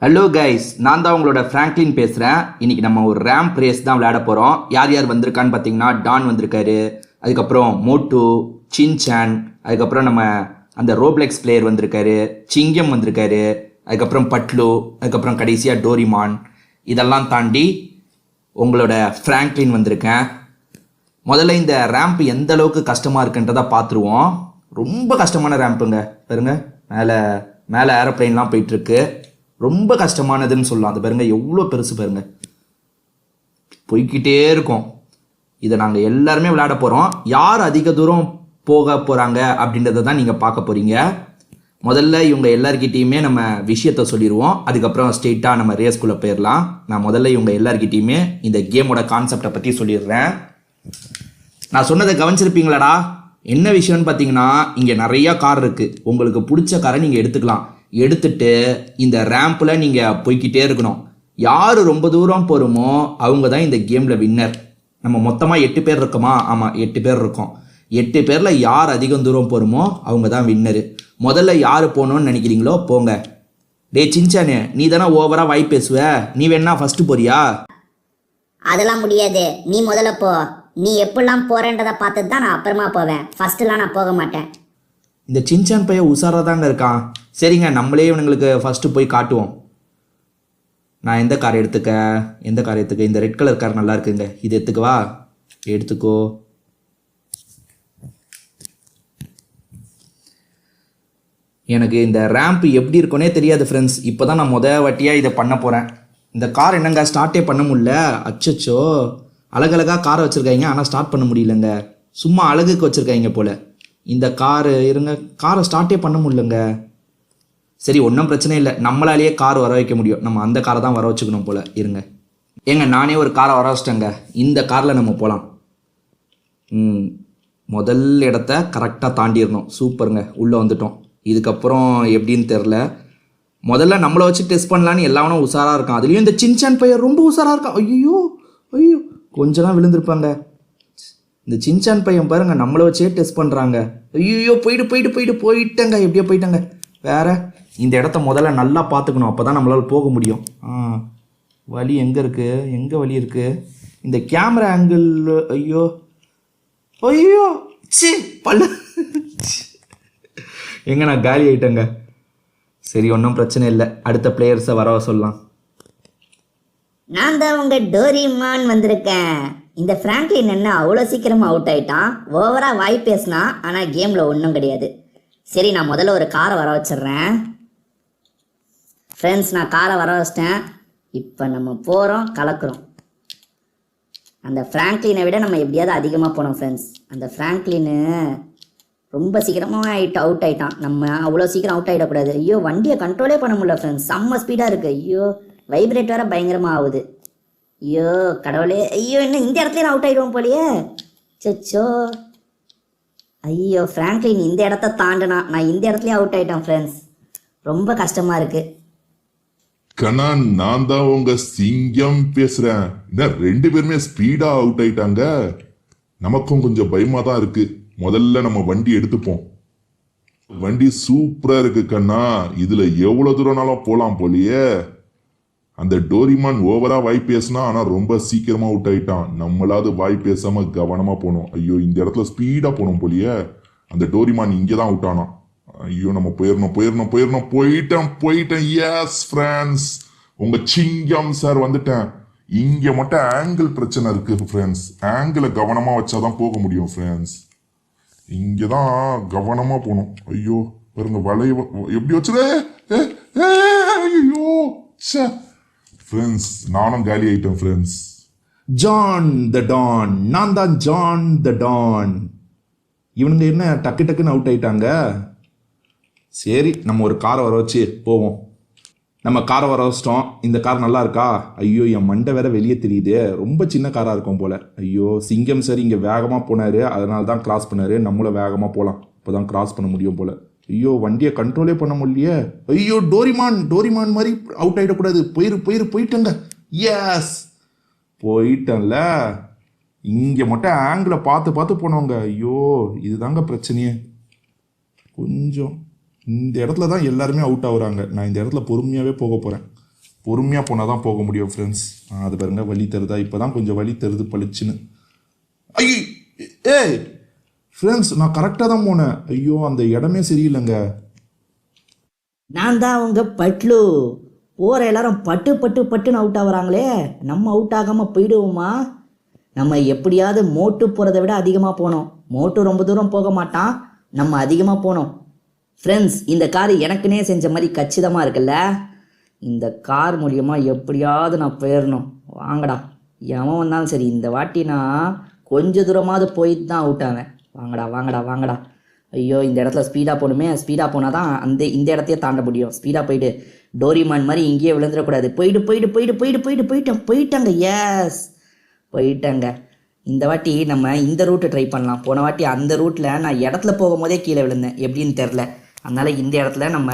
Hello guys, நான் தான் உங்களோட ஃப்ராங்க்லின் பேசுகிறேன். இன்றைக்கி நம்ம ஒரு ரேம்ப் ரேஸ் தான் விளையாட போகிறோம். யார் யார் வந்திருக்கான்னு பார்த்தீங்கன்னா, டான் வந்திருக்காரு, அதுக்கப்புறம் மோட்டு, சின்சான், அதுக்கப்புறம் நம்ம அந்த ரோப்ளெக்ஸ் பிளேயர் வந்திருக்காரு, சிங்கம் வந்திருக்காரு, அதுக்கப்புறம் பட்லு, அதுக்கப்புறம் கடைசியாக டோரிமான். இதெல்லாம் தாண்டி உங்களோட ஃப்ராங்க்லின் வந்திருக்கேன். முதல்ல இந்த ரேம்ப் எந்த அளவுக்கு கஷ்டமாக இருக்குன்றதை பார்த்துருவோம். ரொம்ப கஷ்டமான ரேம்ப்புங்க. பாருங்க, மேலே மேலே ஏரோப்ளைன்லாம் போயிட்டுருக்கு. ரொம்ப கஷ்டமானதுன்னு சொல்லலாம். அது பாருங்க, எவ்வளோ பெருசு பாருங்க, போய்கிட்டே இருக்கும். இதை நாங்கள் எல்லாருமே விளையாட போகிறோம். யார் அதிக தூரம் போக போகிறாங்க அப்படின்றத தான் நீங்கள் பார்க்க போகிறீங்க. முதல்ல இவங்க எல்லார்கிட்டையுமே நம்ம விஷயத்த சொல்லிடுவோம். அதுக்கப்புறம் ஸ்ட்ரெயிட்டாக நம்ம ரேஸ்குள்ளே போயிடலாம். நான் முதல்ல இவங்க எல்லார்கிட்டையுமே இந்த கேமோட கான்செப்டை பற்றி சொல்லிடுறேன். நான் சொன்னதை கவனிச்சிருப்பீங்களாடா? என்ன விஷயம்னு பார்த்தீங்கன்னா, இங்கே நிறையா கார் இருக்குது. உங்களுக்கு பிடிச்ச காரை நீங்கள் எடுத்துக்கலாம். எடுத்துட்டு இந்த ரேம்பில் நீங்கள் போய்கிட்டே இருக்கணும். யார் ரொம்ப தூரம் போகிறோமோ அவங்க தான் இந்த கேமில் வின்னர். நம்ம மொத்தமாக 8 பேர் இருக்கோமா? ஆமாம், 8 பேர் இருக்கோம். 8 பேரில் யார் அதிகம் தூரம் போகிறோமோ அவங்க தான் வின்னரு. முதல்ல யார் போகணும்னு நினைக்கிறீங்களோ போங்க. டே சின்சானு, நீ தானே ஓவராக வாய் பேசுவ, நீ வேணா ஃபஸ்ட்டு போறியா? அதெல்லாம் முடியாது, நீ முதல்ல போ. நீ எப்படிலாம் போறேன்றதை பார்த்துட்டு தான் நான் அப்புறமா போவேன். ஃபர்ஸ்ட்லாம் நான் போக மாட்டேன். இந்த சின்சான் பையன் உஷாராக தாங்க இருக்கான். சரிங்க, நம்மளே இவனுங்களுக்கு ஃபஸ்ட்டு போய் காட்டுவோம். நான் எந்த கார் எடுத்துக்க? இந்த ரெட் கலர் கார் நல்லா இருக்குங்க, இது எடுத்துக்கவா? எடுத்துக்கோ. எனக்கு இந்த ரேம்ப் எப்படி இருக்குன்னே தெரியாது ஃப்ரெண்ட்ஸ். இப்போ தான் நான் வாட்டியாக இதை பண்ண போகிறேன். இந்த கார் என்னங்க ஸ்டார்ட்டே பண்ண முடியல. அச்சச்சோ, அழகழகாக காரை வச்சுருக்காங்க, ஆனால் ஸ்டார்ட் பண்ண முடியலங்க. சும்மா அழகுக்கு வச்சுருக்காங்க போல். இந்த காரு இருங்க, காரை ஸ்டார்ட்டே பண்ண முடியலங்க. சரி, ஒன்றும் பிரச்சனை இல்லை, நம்மளாலேயே கார் வர வைக்க முடியும். நம்ம அந்த காரை தான் வர வச்சுக்கணும் போல். இருங்க ஏங்க, நானே ஒரு காரை வர வச்சிட்டேங்க. இந்த காரில் நம்ம போகலாம். முதல் இடத்த கரெக்டாக தாண்டிடணும். சூப்பருங்க, உள்ளே வந்துட்டோம். இதுக்கப்புறம் எப்படின்னு தெரில. முதல்ல நம்மளை வச்சு டெஸ்ட் பண்ணலான்னு எல்லாவனும் உஷாராக இருக்கான். அதுலேயும் இந்த சின்சான் பையன் ரொம்ப உஷாராக இருக்கான். ஐயோ ஐயோ, கொஞ்சம் விழுந்திருப்பாங்க. இந்த சின்சான் பையன் பாருங்க, நம்மளை வச்சே டெஸ்ட் பண்ணுறாங்க. ஐயோ, போயிட்டேங்க, எப்படியோ போயிட்டாங்க. வேற இந்த இடத்த முதல்ல நல்லா பார்த்துக்கணும், அப்போ தான் நம்மளால் போக முடியும். வழி எங்கே இருக்குது? எங்கே வழி இருக்குது? இந்த கேமரா ஆங்கிள். ஐயோ ஐயோ, சி பல்ல எங்கே, நான் காலி ஆகிட்டேங்க. சரி, ஒன்றும் பிரச்சனை இல்லை, அடுத்த பிளேயர்ஸை வர சொல்லலாம். நான் தான் உங்க டோரிமான் வந்திருக்கேன். இந்த ஃப்ராங்க்லின் என்ன அவ்வளோ சீக்கிரமா அவுட் ஆயிட்டான்? ஓவரா வாய் பேசினா, ஆனால் கேமில் ஒன்றும் கிடையாது. சரி, நான் முதல்ல ஒரு காரை வர வச்சிடுறேன். ஃப்ரெண்ட்ஸ், நான் காரை வர வச்சிட்டேன். இப்போ நம்ம போகிறோம், கலக்குறோம். அந்த ஃப்ராங்க்லினை விட நம்ம எப்படியாவது அதிகமாக போனோம் ஃப்ரெண்ட்ஸ். அந்த ஃப்ராங்க்லின்னு ரொம்ப சீக்கிரமாக அவுட் ஆகிட்டான். நம்ம அவ்வளோ சீக்கிரம் அவுட் ஆகிடக்கூடாது. ஐயோ, வண்டியை கண்ட்ரோலே பண்ண முடியல ஃப்ரெண்ட்ஸ், செம்ம ஸ்பீடாக இருக்குது. ஐயோ, வைப்ரேட் வேறு பயங்கரமாக ஆகுது. ஐயோ கடவுளே, ஐயோ, என்ன இந்த இடத்துல அவுட் ஆகிடுவோம் போலியே. சச்சோ, ஐயோ, ஃப்ராங்க்லின் இந்த இடத்த தாண்டினா நான் இந்த இடத்துலயே அவுட் ஆகிட்டேன் ஃப்ரெண்ட்ஸ். ரொம்ப கஷ்டமாக இருக்குது. கண்ணா, நான் தான் உங்க சிங்கம் பேசுறேன். என்ன 2 பேருமே ஸ்பீடா அவுட் ஆயிட்டாங்க. நமக்கும் கொஞ்சம் பயமா தான் இருக்கு. முதல்ல நம்ம வண்டி எடுத்துப்போம். வண்டி சூப்பரா இருக்கு கண்ணா, இதுல எவ்வளவு தூரம்னாலும் போலாம் போலியே. அந்த டோரிமான் ஓவரா வாய் பேசினா, ஆனா ரொம்ப சீக்கிரமா அவுட் ஆயிட்டான். நம்மளாவது வாய் பேசாம கவனமா போனோம். ஐயோ, இந்த இடத்துல ஸ்பீடா போனோம் போலியே. அந்த டோரிமான் இங்கதான் அவுட் ஆனான். ஐயோ, நம்ம போயிட்டேன். எஸ் ஃப்ரெண்ட்ஸ், உங்க சிங்கம் சார் வந்துட்டேன். இங்க மட்டும் ஆங்கிள் பிரச்சனை இருக்கு ஃப்ரெண்ட்ஸ். ஆங்கிளை கவனமா வச்சாதான் போக முடியும் ஃப்ரெண்ட்ஸ். இங்கதான் கவனமா போகணும். ஐயோ பாருங்க, வளைய எப்படி வச்சுரு. ஐயோ ஃப்ரெண்ட்ஸ், நானும் காலி ஆயிட்டேன் ஃப்ரெண்ட்ஸ். ஜான் த டான், நான் தான் ஜான் த டான். இவனுங்க என்ன டக்குன்னு அவுட் ஆயிட்டாங்க. சரி, நம்ம ஒரு காரை வர வச்சு போவோம். நம்ம காரை வர வச்சிட்டோம். இந்த கார் நல்லா இருக்கா? ஐயோ, என் மண்டை வேற வெளியே தெரியுது. ரொம்ப சின்ன காராக இருக்கும் போல. ஐயோ, சிங்கம் சார் இங்கே வேகமாக போனார், அதனால தான் கிராஸ் பண்ணார். நம்மளும் வேகமாக போகலாம், இப்போ தான் கிராஸ் பண்ண முடியும் போல. ஐயோ, வண்டியை கண்ட்ரோலே பண்ண முடியலையே. ஐயோ, டோரிமான் மாதிரி அவுட் ஆகிடக்கூடாது. போயிட்டேங்க. எஸ், போயிட்டேன்ல. இங்கே மட்டும் ஆங்கிளை பார்த்து போனவங்க. ஐயோ, இதுதாங்க பிரச்சனையே. கொஞ்சம் இந்த இடத்துல தான் எல்லாருமே அவுட் ஆகுறாங்க. நான் இந்த இடத்துல பொறுமையாகவே போக போகிறேன். பொறுமையாக போனால் தான் போக முடியும் ஃப்ரெண்ட்ஸ். அது பாருங்க வழி தருதா, இப்போ தான் கொஞ்சம் வழி தருது பளிச்சுன்னு. ஐயோ ஏய் ஃப்ரெண்ட்ஸ், நான் கரெக்டாக தான் போனேன். ஐயோ அந்த இடமே சரியில்லைங்க. நான் தான் உங்க பட்லு. போகிற எல்லாரும் பட்டு பட்டு பட்டுன்னு அவுட் ஆகுறாங்களே, நம்ம அவுட் ஆகாமல் போயிடுவோமா? நம்ம எப்படியாவது மோட்டு போகிறத விட அதிகமாக போனோம். மோட்டு ரொம்ப தூரம் போக மாட்டான், நம்ம அதிகமாக போனோம். ஃப்ரெண்ட்ஸ், இந்த கார் எனக்குன்னே செஞ்ச மாதிரி கச்சிதமாக இருக்குல்ல. இந்த கார் மூலியமாக எப்படியாவது நான் போயிடணும். வாங்கடா, எவன் வந்தாலும் சரி இந்த வாட்டி நான் கொஞ்சம் தூரமாவது போயிட்டு தான் அவுட் ஆவேன். வாங்கடா வாங்கடா வாங்கடா. ஐயோ இந்த இடத்துல ஸ்பீடாக போகணுமே, ஸ்பீடாக போனால் தான் இந்த இடத்தையே தாண்ட முடியும். ஸ்பீடாக போயிட்டு டோரிமான் மாதிரி இங்கேயே விழுந்துடக்கூடாது. போயிட்டாங்க. எஸ் போயிட்டாங்க. இந்த வாட்டி நம்ம இந்த ரூட்டு ட்ரை பண்ணலாம். போன வாட்டி அந்த ரூட்டில் நான் இடத்துல போகும்போதே கீழே விழுந்தேன், எப்படின்னு தெரில. அதனால் இந்த இடத்துல நம்ம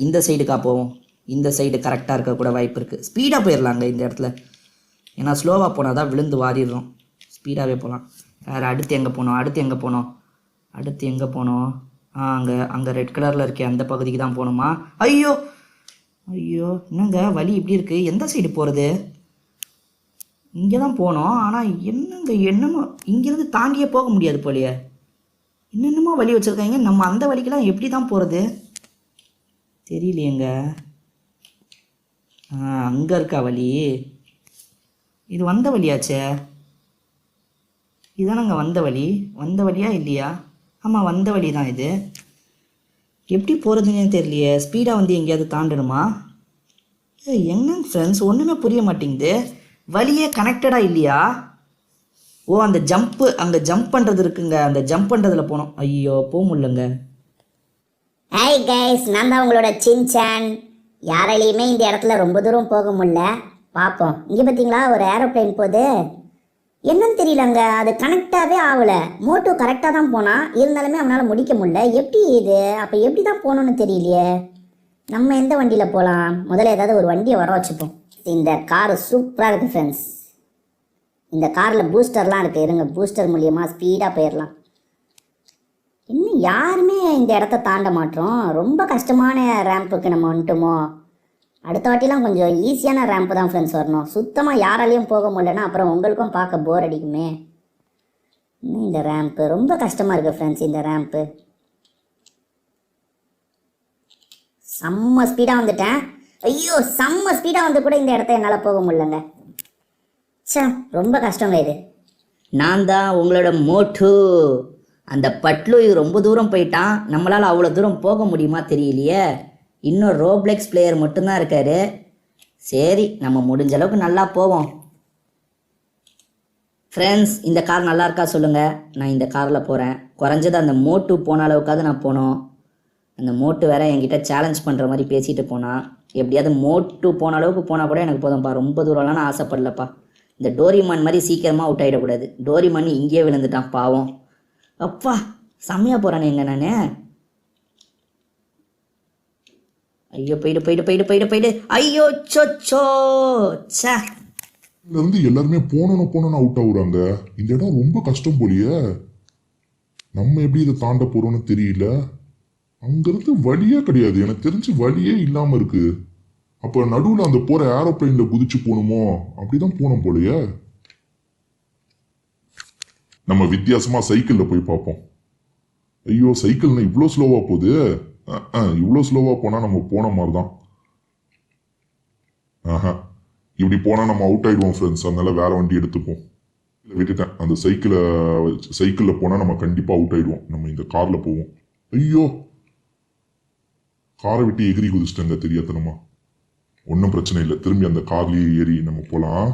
இந்த சைடுக்கா போவோம். இந்த சைடு கரெக்டாக இருக்க கூட வாய்ப்பு இருக்குது. ஸ்பீடாக போயிடலாங்க இந்த இடத்துல. ஏன்னா ஸ்லோவாக போனால் தான் விழுந்து வாரிடுறோம். ஸ்பீடாகவே போகலாம். வேறு அடுத்து எங்கே போனோம்? அங்கே ரெட் கலரில் இருக்கே அந்த பகுதிக்கு தான் போகணுமா? ஐயோ என்னங்க வழி இப்படி இருக்குது, எந்த சைடு போகிறது? இங்கே தான் போனோம், ஆனால் என்னமோ இங்கேருந்து தாண்டியே போக முடியாது போலையே. என்னென்னமோ வழி வச்சுருக்காங்க. நம்ம அந்த வழிக்கெல்லாம் எப்படி தான் போகிறது தெரியலையேங்க. அங்கே இருக்கா வழி? இது வந்த வழியாச்சே. இதுதானங்க வந்த வழியா இல்லையா? ஆமாம் வந்த வழி தான் இது. எப்படி போகிறதுன்னு தெரியலையே. ஸ்பீடாக வந்து எங்கேயாவது தாண்டணுமா? என்னங்க ஃப்ரெண்ட்ஸ், ஒன்றுமே புரிய மாட்டேங்குது. வழியே கனெக்டடாக இல்லையா? ஓ அந்த ஜம்ப்பு, அங்கே ஜம்ப் பண்ணுறது இருக்குங்க, அந்த ஜம்ப் பண்ணுறதுல போனோம். ஐயோ போக முடியலங்க. ஹாய் கைஸ், நான் தான் உங்களோட சின்சான். யாராலையுமே இந்த இடத்துல ரொம்ப தூரம் போக முடியல. பார்ப்போம். இங்கே பார்த்தீங்களா ஒரு ஏரோப்ளேன் போகுது. என்னன்னு தெரியலங்க, அது கனெக்டாகவே ஆகலை. மோட்டோ கரெக்டாக தான் போனால், இருந்தாலுமே அவனால் முடிக்க முடியல. எப்படி இது? அப்போ எப்படி தான் போகணுன்னு தெரியலையே. நம்ம எந்த வண்டியில் போகலாம்? முதல்ல ஏதாவது ஒரு வண்டியை வர வச்சுப்போம். இந்த கார் சூப்பராக இருக்குது ஃப்ரெண்ட்ஸ். இந்த காரில் பூஸ்டர்லாம் இருக்குது. இருங்க, பூஸ்டர் மூலியமாக ஸ்பீடாக போயிடலாம். இன்னும் யாருமே இந்த இடத்த தாண்ட மாட்டோம். ரொம்ப கஷ்டமான ரேம்புக்கு நம்ம வந்துட்டோமோ. அடுத்த வாட்டிலாம் கொஞ்சம் ஈஸியான ரேம்ப்பு தான் ஃப்ரெண்ட்ஸ் வரணும். சுத்தமாக யாராலையும் போக முடியலன்னா அப்புறம் உங்களுக்கும் பார்க்க போர் அடிக்குமே. இன்னும் இந்த ரேம்ப்பு ரொம்ப கஷ்டமாக இருக்குது ஃப்ரெண்ட்ஸ். இந்த ரேம்ப்பு செம்ம ஸ்பீடாக வந்துட்டேன். ஐயோ செம்ம ஸ்பீடாக வந்து கூட இந்த இடத்த என்னால் போக முடியலங்க. சே ரொம்ப கஷ்டங்க இது. நான் தான் உங்களோட மோட்டு. அந்த பட்லு ரொம்ப தூரம் போயிட்டான். நம்மளால் அவ்வளோ தூரம் போக முடியுமா தெரியலையே. இன்னும் ரோப்ளெக்ஸ் பிளேயர் மட்டும்தான் இருக்காரு. சரி நம்ம முடிஞ்ச அளவுக்கு நல்லா போவோம். ஃப்ரெண்ட்ஸ், இந்த கார் நல்லா இருக்கா சொல்லுங்கள். நான் இந்த காரில் போகிறேன். குறைஞ்சது அந்த மோட்டு போன அளவுக்காவது நான் போனோம். அந்த மோட்டு வேற என்கிட்ட சேலஞ்ச் பண்ணுற மாதிரி பேசிட்டு போனான். எப்படியாவது மோட்டு போன அளவுக்கு போனால் கூட எனக்கு போதும்ப்பா. ரொம்ப தூரம்லாம் நான் ஆசைப்படலப்பா. இந்த டோரிமான் மாதிரி சீக்கிரமாக அவுட் ஆகிடக்கூடாது. டோரிமான் இங்கேயே விழுந்துட்டான் பாவம். அப்பா செம்மையாக போகிறானே எங்க நான். ஐயோ போயிடு. ஐயோ சொச்சோ சே. இருந்து எல்லாருமே போனோன்னு அவுட் ஆகுறாங்க. இந்த இடம் ரொம்ப கஷ்டம் போலியே. நம்ம எப்படி இதை தாண்ட போறோம்னு தெரியல. அங்கிருந்து வழியே கிடையாது. எனக்கு தெரிஞ்சு வழியே இல்லாம இருக்கு. அப்ப நடுவுல அந்த போற ஏரோப்ளைன்ல குதிச்சு போகணுமோ? அப்படிதான் போனோம் போலயே. நம்ம வித்தியாசமா சைக்கிள்ல போய் பார்ப்போம். ஐயோ சைக்கிள்னா இவ்வளோ ஸ்லோவா போகுது. இவ்வளோ ஸ்லோவா போனா நம்ம போன மாதிரி தான். இப்படி போனா நம்ம அவுட் ஆயிடுவோம் ஃப்ரெண்ட்ஸ். அதனால வேற வண்டி எடுத்துப்போம். விட்டுட்டேன். அந்த சைக்கிள்ல போனா நம்ம கண்டிப்பா அவுட் ஆயிடுவோம். நம்ம இந்த கார்ல போவோம். ஐயோ காரை விட்டு எகிரி குதிச்சிட்டேங்க தெரியாதனமா. ஒன்றும் பிரச்சனை இல்லை. திரும்பி அந்த கார்லயே ஏறி நம்ம போலாம்.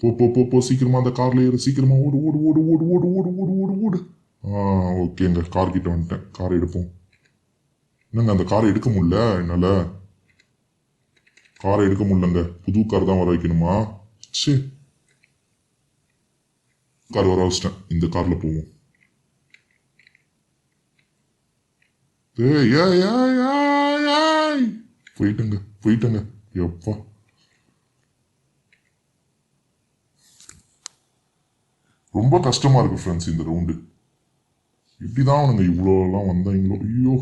போ சீக்கிரமா அந்த கார்ல ஏறு. சீக்கிரமா ஓடு ஓடு ஓடு ஓடு ஓடு ஓடு ஓடு ஓடு ஓடு. ஓகேங்க, கார் கிட்ட வந்துட்டேன். காரை எடுப்போம். என்னங்க அந்த காரை எடுக்க முடியல என்னால. காரை எடுக்க முடியலங்க. புது கார் தான் வர வைக்கணுமா? சரி கார் வர வச்சிட்டேன். இந்த கார்ல போவோம். போயிட்டங்க எப்பா. ரொம்ப கஷ்டமா இருக்கு ஃப்ரெண்ட்ஸ் இந்த ரவுண்டு. இப்படிதான் அவனுங்க இவ்வளோலாம் வந்தாங்களோ. ஐயோ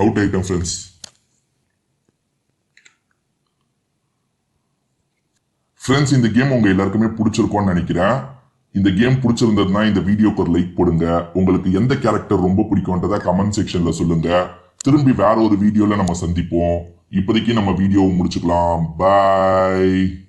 அவுட் ஆயிட்டேன் ஃப்ரெண்ட்ஸ். ஃப்ரெண்ட்ஸ், இந்த கேம் உங்க எல்லாருக்குமே பிடிச்சிருக்கும்னு நினைக்கிறேன். இந்த கேம் பிடிச்சிருந்ததுன்னா இந்த வீடியோக்கு ஒரு லைக் போடுங்க. உங்களுக்கு எந்த கேரக்டர் ரொம்ப பிடிக்கும்ன்றத கமெண்ட் செக்ஷன்ல சொல்லுங்க. திரும்பி வேற ஒரு வீடியோல நம்ம சந்திப்போம். இப்போதைக்கு நம்ம வீடியோவை முடிச்சுக்கலாம். பாய்.